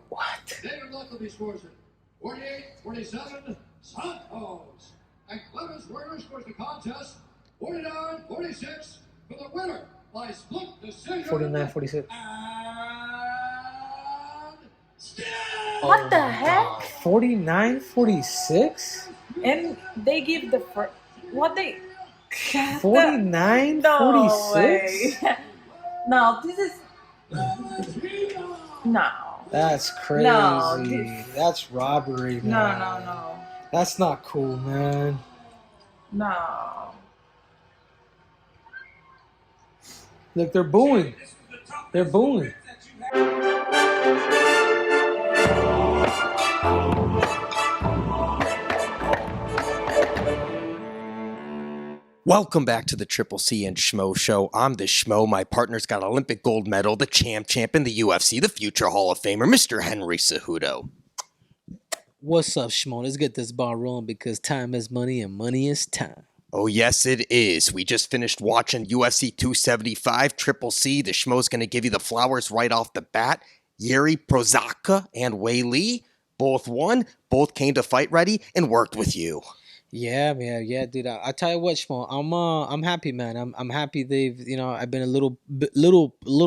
What? David Lockleby scores it. 48-47, Santos. And Clemens Werner scores the contest. 49-46 for the winner by split decision. 49-46. And still. What the heck? 49-46? And they give the first. What they. 49-46? No way. No, this is. No. That's crazy. No, that's robbery, man. No. That's not cool, man. No. Look, they're booing. They're booing. Welcome back to the Triple C and Schmo Show. I'm the Schmo. My partner's got Olympic gold medal, the champ in the UFC, the future Hall of Famer, Mr. Henry Cejudo. What's up, Schmo? Let's get this ball rolling because time is money and money is time. Oh, yes, it is. We just finished watching UFC 275, Triple C. The Schmo's going to give you the flowers right off the bat. Jiri Prochazka and Weili both won, both came to fight ready and worked with you. Yeah, man. Yeah, dude. I tell you what, Schmo, I'm happy, man. I'm happy they've, I've been a little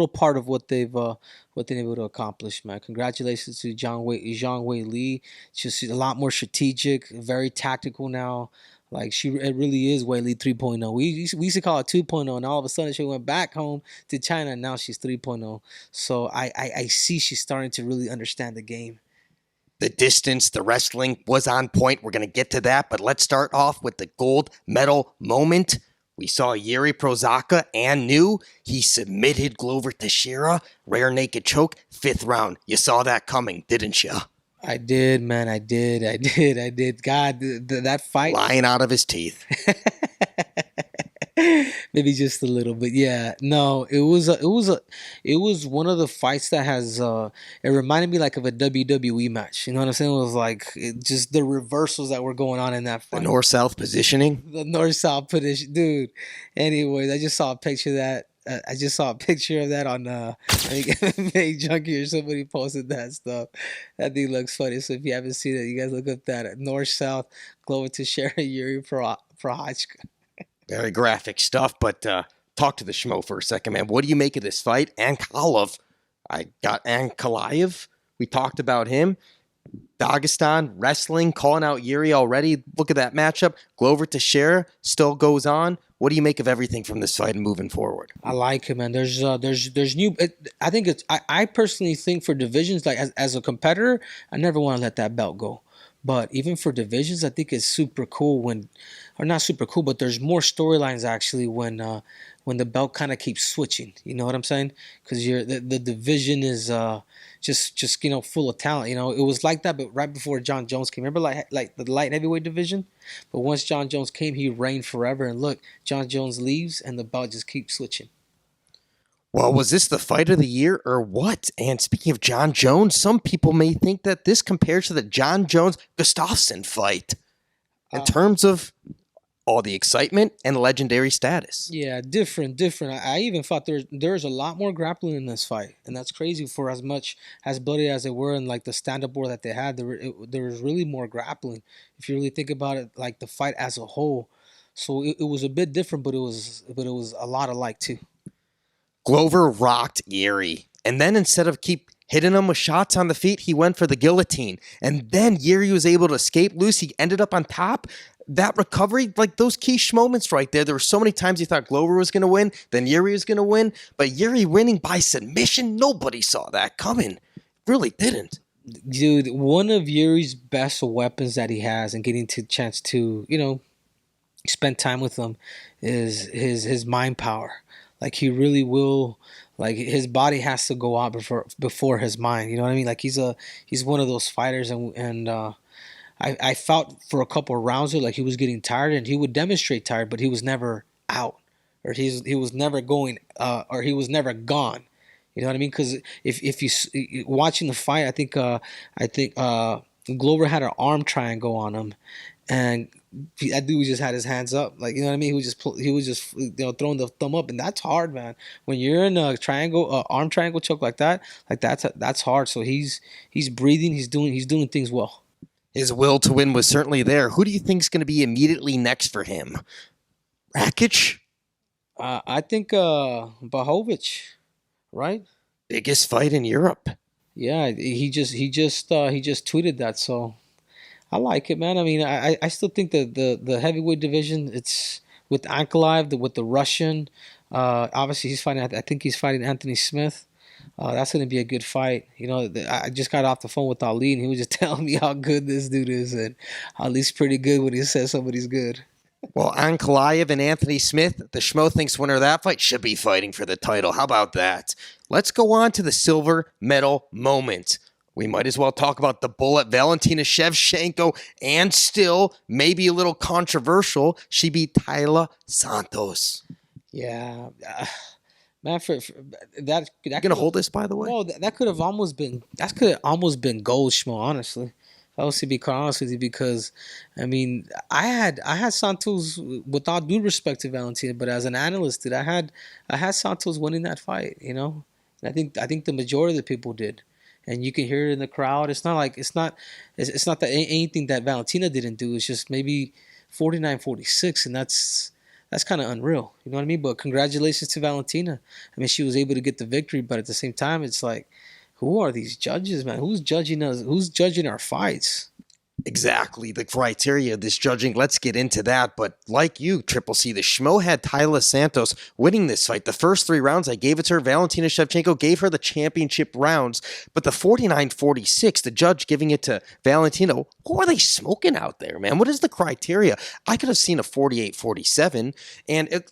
part of what they've been able to accomplish, man. Congratulations to Zhang Weili. Just a lot more strategic, very tactical now. Like it really is Weili 3.0. We used to call it 2.0, and all of a sudden she went back home to China, and now she's 3.0. So I see she's starting to really understand the game. The distance, the wrestling was on point. We're going to get to that, but let's start off with the gold medal moment. We saw Jiri Prochazka and knew he submitted Glover Teixeira, rare naked choke, 5th round. You saw that coming, didn't you? I did, man. I did. God, that fight. Lying out of his teeth. Maybe just a little bit, yeah. No, it was one of the fights that has it reminded me like of a WWE match. You know what I'm saying? It was like just the reversals that were going on in that fight. The north-south positioning. The north-south position, dude. Anyways, I just saw a picture of that. On I think MMA Junkie or somebody posted that stuff. That thing looks funny. So if you haven't seen it, you guys look up that north-south Glover Teixeira, Jiri Prochazka. Very graphic stuff, but talk to the Schmo for a second, man. What do you make of this fight? Ankalaev. I got Ankalaev. We talked about him. Dagestan, wrestling, calling out Jiri already. Look at that matchup. Glover Teixeira still goes on. What do you make of everything from this fight and moving forward? I like him, man. There's new. I think it's. I personally think for divisions, like as a competitor, I never want to let that belt go. But even for divisions, I think it's super cool or not super cool, but there's more storylines actually when the belt kind of keeps switching. You know what I'm saying? Because the division is just full of talent. It was like that, but right before John Jones came, remember like the light heavyweight division. But once John Jones came, he reigned forever. And look, John Jones leaves, and the belt just keeps switching. Well, was this the fight of the year or what? And speaking of John Jones, some people may think that this compares to the John Jones-Gustafsson fight in terms of all the excitement and legendary status. Yeah, different. I even thought there's a lot more grappling in this fight, and that's crazy for as much as bloody as they were and like the stand-up war that they had. There was really more grappling if you really think about it, like the fight as a whole. So it was a bit different, but it was a lot alike too. Glover rocked Jiri, and then instead of keep hitting him with shots on the feet, he went for the guillotine. And then Jiri was able to escape loose. He ended up on top. That recovery, like those key moments right there. There were so many times you thought Glover was going to win, then Jiri was going to win. But Jiri winning by submission, nobody saw that coming. Really didn't. Dude, one of Yuri's best weapons that he has and getting to chance to, spend time with him is his mind power. Like he really will, like his body has to go out before his mind. You know what I mean? Like he's one of those fighters, and I felt for a couple of rounds like he was getting tired, and he would demonstrate tired, but he was never out, or he was never going, or he was never gone. You know what I mean? Because if you watching the fight, I think Glover had an arm triangle on him, and that dude just had his hands up, like, you know what I mean. He was just throwing the thumb up, and that's hard, man. When you're in a triangle, arm triangle choke like that, that's hard. So he's breathing, he's doing things well. His will to win was certainly there. Who do you think is going to be immediately next for him? Rakic? I think Blachowicz, right? Biggest fight in Europe. Yeah, he just tweeted that, so I like it, man. I mean, I still think that the heavyweight division, it's with Ankalaev, with the Russian. Obviously, he's fighting. I think he's fighting Anthony Smith. That's going to be a good fight. I just got off the phone with Ali, and he was just telling me how good this dude is, and Ali's pretty good when he says somebody's good. Well, Ankalaev and Anthony Smith, the Schmo thinks winner of that fight should be fighting for the title. How about that? Let's go on to the silver medal moment. We might as well talk about the bullet, Valentina Shevchenko, and still, maybe a little controversial, she beat Taila Santos. Yeah, man, for that You gonna hold this, by the way? Well, that could have almost been gold, Schmo. Honestly, I was to be quite honest with you, because I mean, I had Santos, with all due respect to Valentina, but as an analyst, I had Santos winning that fight. And I think the majority of the people did. And you can hear it in the crowd. It's not that anything that Valentina didn't do. It's just maybe 49-46, and that's kind of unreal. You know what I mean? But congratulations to Valentina. I mean, she was able to get the victory, but at the same time, it's like, who are these judges, man? Who's judging us? Who's judging our fights? Exactly, the criteria of this judging. Let's get into that. But like you, Triple C, the Schmo had Taila Santos winning this fight. The first 3 rounds, I gave it to her. Valentina Shevchenko gave her the championship rounds. But the 49-46, the judge giving it to Valentina, who are they smoking out there, man? What is the criteria? I could have seen a 48-47, and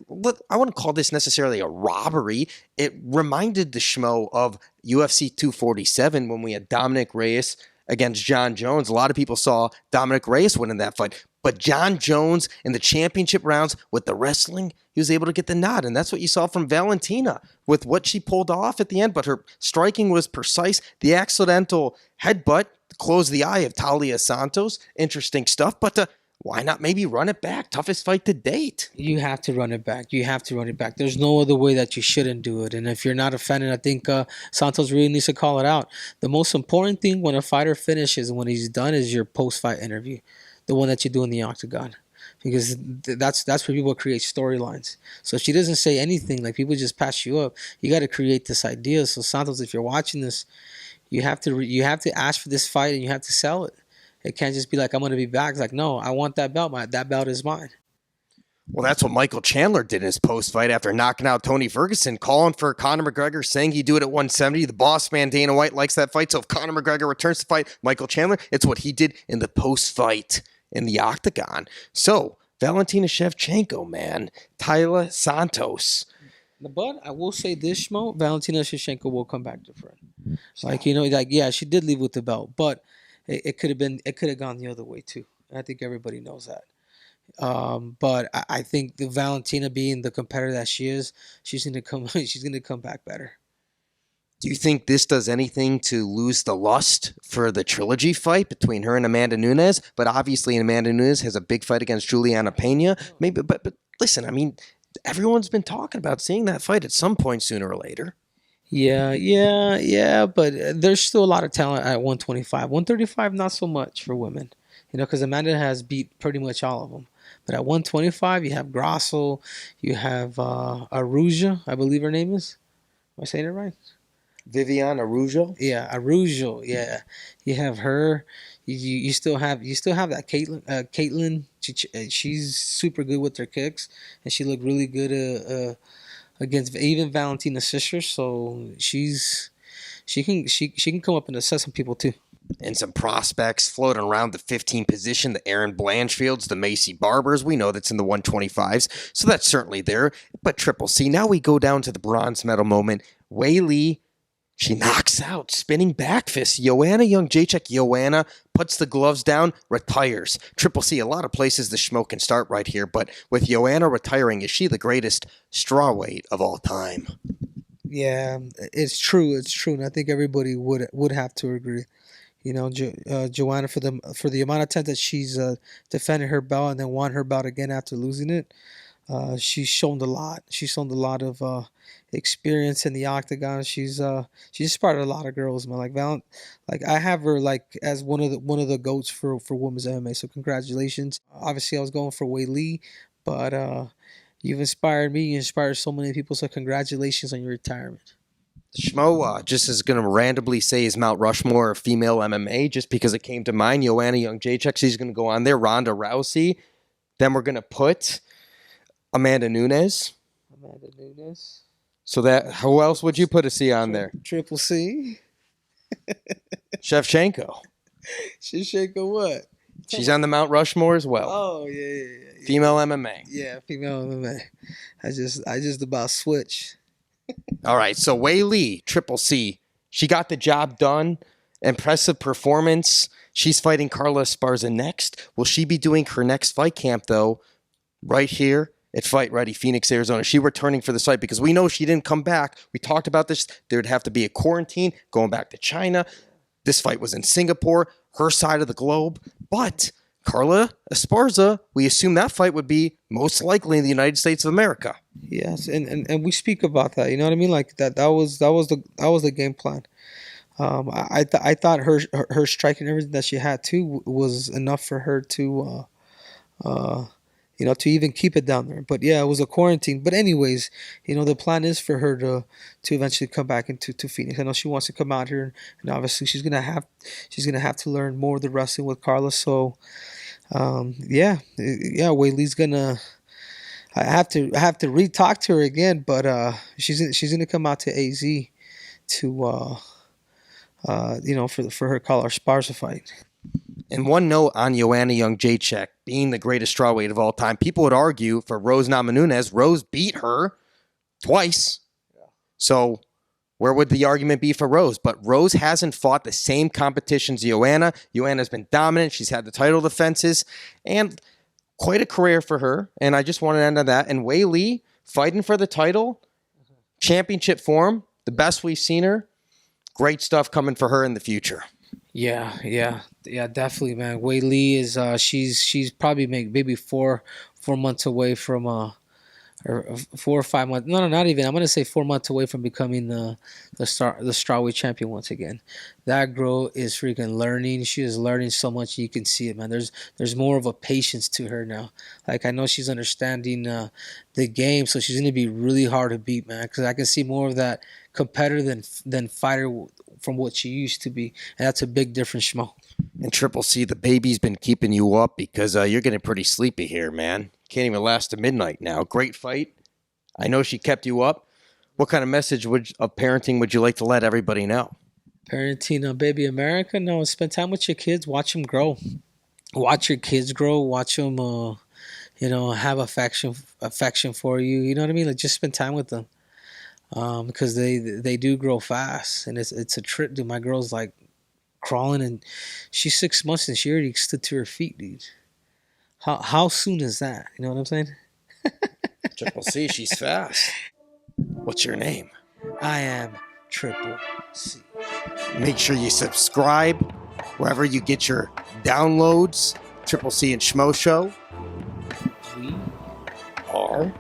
I wouldn't call this necessarily a robbery. It reminded the Schmo of UFC 247 when we had Dominic Reyes against John Jones. A lot of people saw Dominic Reyes winning that fight. But John Jones in the championship rounds with the wrestling, he was able to get the nod. And that's what you saw from Valentina with what she pulled off at the end. But her striking was precise. The accidental headbutt closed the eye of Taila Santos. Interesting stuff. But why not maybe run it back? Toughest fight to date. You have to run it back. There's no other way that you shouldn't do it. And if you're not a fan, and I think Santos really needs to call it out. The most important thing when a fighter finishes and when he's done is your post-fight interview, the one that you do in the octagon, because that's where people create storylines. So if she doesn't say anything, like people just pass you up, you got to create this idea. So Santos, if you're watching this, you have to ask for this fight, and you have to sell it. It can't just be like, I'm going to be back. It's like, no, I want that belt. That belt is mine. Well, that's what Michael Chandler did in his post-fight after knocking out Tony Ferguson, calling for Conor McGregor, saying he'd do it at 170. The boss man, Dana White, likes that fight. So if Conor McGregor returns to fight Michael Chandler, it's what he did in the post-fight in the octagon. So Valentina Shevchenko, man. Taila Santos. But I will say this, Schmo, Valentina Shevchenko will come back to front. Yeah, she did leave with the belt, but it could have gone the other way too. I think everybody knows that. But I think the Valentina, being the competitor that she is, she's gonna come back better. Do you think this does anything to lose the lust for the trilogy fight between her and Amanda Nunes? But obviously, Amanda Nunes has a big fight against Juliana Pena. Maybe, but listen, I mean, everyone's been talking about seeing that fight at some point sooner or later. Yeah, but there's still a lot of talent at 125. 135, not so much for women, because Amanda has beat pretty much all of them. But at 125, you have Grasso, you have Aruja, I believe her name is. Am I saying it right? Viviane Araújo? Yeah, Araújo. Yeah, you have her. You still have that Caitlin. She's super good with her kicks, and she looked really good against even Valentina's sister. So she can come up and assess some people too. And some prospects floating around the 15 position, the Aaron Blanchfields, the Macy Barbers. We know that's in the 125s, so that's certainly there. But Triple C, now we go down to the bronze medal moment. Weili, she knocks out spinning back fist. Joanna Jędrzejczyk, Joanna puts the gloves down, retires. Triple C, a lot of places the Schmo can start right here, but with Joanna retiring, is she the greatest strawweight of all time? Yeah, it's true, and I think everybody would have to agree. Joanna for the amount of time that she's defended her belt and then won her belt again after losing it. She's shown a lot. She's shown a lot of experience in the octagon. She's inspired a lot of girls, man. Like I have her like as one of the goats for women's MMA. So congratulations. Obviously, I was going for Weili, but you've inspired me. You inspired so many people. So congratulations on your retirement. Schmo just is going to randomly say his Mount Rushmore of female MMA just because it came to mind. Joanna Jędrzejczyk, she's going to go on there. Ronda Rousey. Then we're going to put Amanda Nunes. So who else would you put a C on there? Triple C. Shevchenko. Shevchenko what? She's on the Mount Rushmore as well. Oh yeah. Female MMA. Yeah, female MMA. I just about switch. All right, so Weili, Triple C, she got the job done. Impressive performance. She's fighting Carla Esparza next. Will she be doing her next fight camp, though, right here at Fight Ready, Phoenix, Arizona? She returning for the fight because we know she didn't come back. We talked about this. There would have to be a quarantine going back to China. This fight was in Singapore, her side of the globe. But Carla Esparza, we assume that fight would be most likely in the United States of America. Yes, and we speak about that. You know what I mean? Like that was the game plan. I thought her strike and everything that she had too was enough for her to to even keep it down there. But yeah, it was a quarantine. But anyways, the plan is for her to eventually come back into Phoenix. I know she wants to come out here, and obviously she's gonna have to learn more of the wrestling with Carla. So Weili's gonna. I have to re-talk to her again, but she's gonna come out to AZ to for her Carla Esparza fight. And one note on Joanna Jędrzejczyk being the greatest strawweight of all time. People would argue for Rose Namajunas. Rose beat her twice. Yeah. So where would the argument be for Rose? But Rose hasn't fought the same competition as Joanna. Joanna's been dominant. She's had the title defenses. And quite a career for her. And I just want to end on that. And Weili fighting for the title. Championship form. The best we've seen her. Great stuff coming for her in the future. Yeah, definitely, man. Weili is she's probably maybe 4 months away from or 4 or 5 months. No, not even. I'm gonna say 4 months away from becoming the strawweight champion once again. That girl is freaking learning. She is learning so much. You can see it, man. There's more of a patience to her now. Like I know she's understanding the game, so she's gonna be really hard to beat, man. Because I can see more of that competitor than fighter from what she used to be, and that's a big difference, Schmo. And Triple C, the baby's been keeping you up because you're getting pretty sleepy here, man. Can't even last to midnight now. Great fight. I know she kept you up. What kind of message of parenting would you like to let everybody know? Parenting on Baby America? No, spend time with your kids. Watch them grow. Watch your kids grow. Watch them, have affection for you. You know what I mean? Like just spend time with them. Because they do grow fast, and it's a trip, dude. My girl's like crawling, and she's 6 months and she already stood to her feet, dude. How soon is that? You know what I'm saying? Triple C, she's fast. What's your name? I am Triple C. Make sure you subscribe wherever you get your downloads. Triple C and Schmo Show. We are